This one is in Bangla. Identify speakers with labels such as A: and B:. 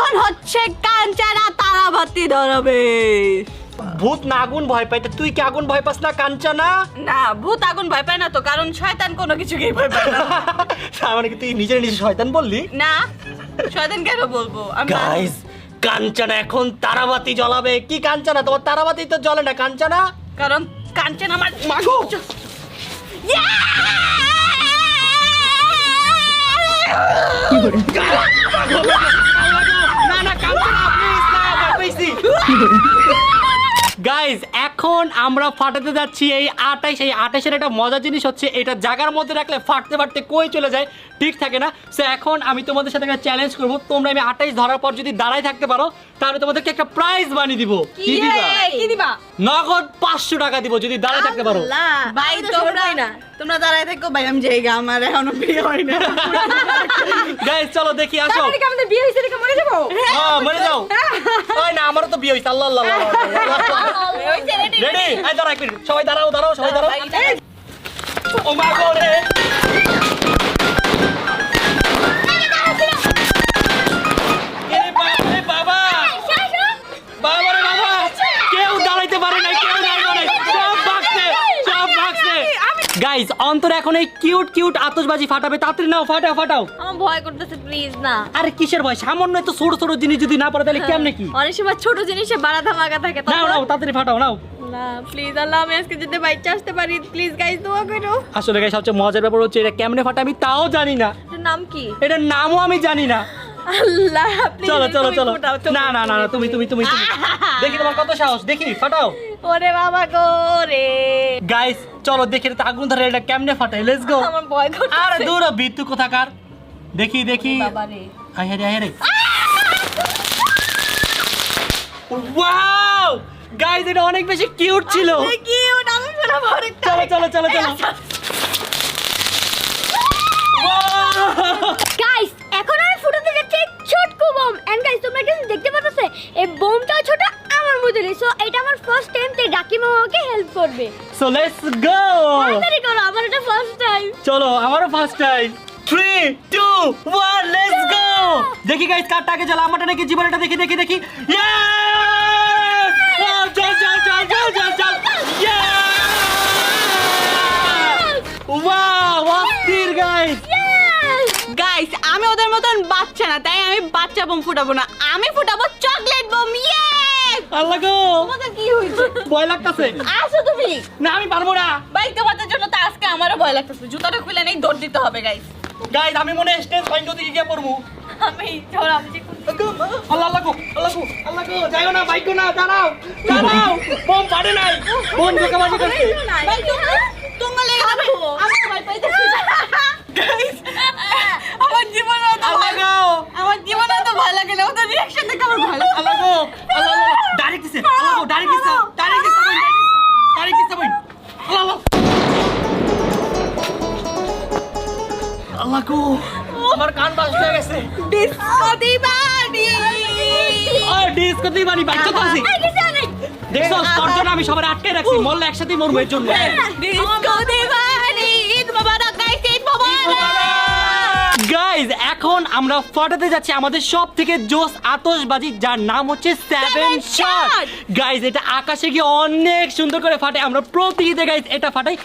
A: এখন হচ্ছে কাঞ্চনা তারাবাতি ধরবে।
B: ভূত না আগুন ভয় পায়, তুই কি আগুন ভয় পাস না কাঞ্চনা?
A: না, ভূত আগুন ভয় পায় না তো, কারণ শয়তান কোনো কিছুকেই ভয় পায় না।
B: তার মানে কি তুই নিজের নিজে শয়তান বললি?
A: না, শয়তান কেন বলবো?
B: গাইস, কাঞ্চনা এখন তারাবাতি জ্বলাবে। কি কাঞ্চনা, তোমার তারাবাতি তো জ্বলে না কাঞ্চনা?
A: কারণ কাঞ্চন আমার
B: মাগো। না না কাঞ্চনা, প্লিজ না, ভয় পাইছি। গাইজ, এখন আমরা ফাটাতে যাচ্ছি এই 28। এই 28-এর একটা মজার জিনিস হচ্ছে এটা জায়গার মধ্যে রাখলে ফাটতে ফাটতে কই চলে যায়, ঠিক থাকে না। সো এখন আমি তোমাদের সাথে একটা চ্যালেঞ্জ করবো, তোমরা আমি 28 ধরার পর যদি দাঁড়ায় থাকতে পারো তাহলে তোমাদেরকে একটা প্রাইজ বানিয়ে দিব।
A: কি দিবা?
B: নগদ 500 টাকা দিব যদি দাঁড়ায় থাকতে পারো।
A: ভাই তোমরা দাঁড়ায় থাকো ভাই, আমি জায়গা আমার এখনো বিয়ে হয় না।
B: গাইজ চলো দেখি, আসো।
A: আমাদের বিয়ে হইছে দেখে মরে যাবো?
B: হ্যাঁ মরে যাও। ওই না, আমারও তো বিয়ে হইছে। আল্লাহ আল্লাহ আল্লাহ। রেডি? এই দাঁড়াও এক মিনিট, সবাই দাঁড়াও দাঁড়াও, সবাই দাঁড়াও। ও মা গো রে। বাবা বাবা রে বাবা, কেউ দাঁড়াইতে পারে না, কেউ দাঁড়াইতে পারে, সব ভাগছে, সব ভাগছে। গাইস, অন্তর এখন এই কিউট কিউট আতশবাজি ফাটাবে, তাড়াতাড়ি নাও, ফাটাও ফাটাও।
A: আমার ভয় করতেছে, প্লিজ না।
B: আরে কিসের ভয়, সামান্য তো ছোট ছোট জিনিস যদি না পারে তাহলে কেমনে কি?
A: অনেক সময় ছোট জিনিসে বাড়া ধামাকা থাকে।
B: নাও নাও, তাড়াতাড়ি ফাটাও, নাও।
A: না প্লিজ, আল্লাহ, আমি আজকে যদি বাইচে আসতে পারি, প্লিজ গাইস দোয়া করো।
B: আসলে গাইস, সবচেয়ে মজার ব্যাপার হচ্ছে এটা কেমনে ফাটা আমি তাও জানি না।
A: এটার নাম কি?
B: এটার নামও আমি জানি না।
A: আল্লাহ প্লিজ।
B: চলো চলো চলো। না না না, তুমি তুমি তুমি তুমি। দেখি তোমার কত সাহস, দেখি ফাটাও।
A: ওরে বাবা গো রে।
B: গাইস চলো দেখি এটা আগুন ধরে এটা কেমনে ফাটাই, লেটস গো।
A: আমার ভয় করতেছে।
B: আরে দূর বিদ্যু কোথাকার, দেখি দেখি।
A: বাবা রে,
B: আয় রে আয় রে। ওয়াও গাইস, এটা অনেক বেশি কিউট ছিল।
A: কিউট, আমি শুনে ভরে।
B: চলো চলো চলো চলো।
C: গাইস, এখন আমি ফুটাতে যাচ্ছি ছোটকু বোম। এন্ড গাইস, তোমরা কি দেখতে পাচ্ছ এই বোমটাও ছোট আমার মতই। সো এটা আমার ফার্স্ট টাইম, তাই ডাকি মামাকে হেল্প করবে।
B: So let's go.
C: তাড়াতাড়ি করো, আমার এটা ফার্স্ট টাইম।
B: চলো, আমারও ফার্স্ট টাইম। 3 2 1 let's go. দেখি গাইস কারটা আগে জ্বালা, আমারটা নাকি জীবনটা, দেখি দেখি দেখি। ইয়েস! চল চল চল চল চল চল। ইয়েস! ওয়াও, অস্থির গাইস।
A: গাইস, আমি ওদের মতন বাচ্চা না, তাই আমি বাচ্চা বোম ফুটাবো না, আমি ফুটাবো চকলেট বোম। ইয়েস!
B: আল্লাহ গো,
A: তোমাদের কি হইছে?
B: ভয় লাগতাছে।
A: আসো তুমি।
B: না আমি পারবো না।
A: ভাই, তোমাদের জন্য তো আজকে আমারও ভয় লাগতেছে। জুতাটা খুলে নেই, দৌড় দিতে হবে গাইস।
B: গাইস, আমি মনে হয় স্টেজ ফাইন্ড দিকে গিয়ে পড়বো।
A: আমি ঝড় যে
B: আল্লাহ আল্লাহ গো, আল্লাহ গো, আল্লাহ গো, যাইও না, বাইকো না, দাঁড়াও দাঁড়াও। বোম পারে নাই, বোম ঢোকাবাজি করছে।
A: ভাই তোমরা লেগে যাবে, আমি ভয় পাইতেছি। গাইস, আমার জীবনে তো
B: আল্লাহ গো,
A: আমার জীবনে তো ভয় লাগে না, ওদের রিঅ্যাকশন দেখে আমার ভয় লাগে।
B: আল্লাহ গো, আল্লাহ আল্লাহ, ডাইরেক্ট দিছে, আল্লাহ গো, ডাইরেক্ট দিছে, ডাইরেক্ট দিছে, ডাইরেক্ট দিছে, আল্লাহ আল্লাহ, আল্লাহ গো, আমার কান বাজতে গেছে।
A: ডিসকো দিবানি,
B: আর ডিসকো দিবানি বাইকটা তো আছে। দেখছো, তোর জন্য আমি সবার আটকে রাখছি, মরলে একসাথেই মরবো এর জন্য।
A: ডিসকো দিবানি, ঈদ মোবারক গাইস, ঈদ মোবারক।
B: গাইজ, এখন আমরা ফাটাতে যাচ্ছি আমাদের সব থেকে জোস আতশবাজি, যার নাম হচ্ছে 7 শট। গাইজ, এটা আকাশে গিয়ে অনেক সুন্দর করে ফাটে, আমরা প্রতি ঈদে গাইজ এটা ফাটাই।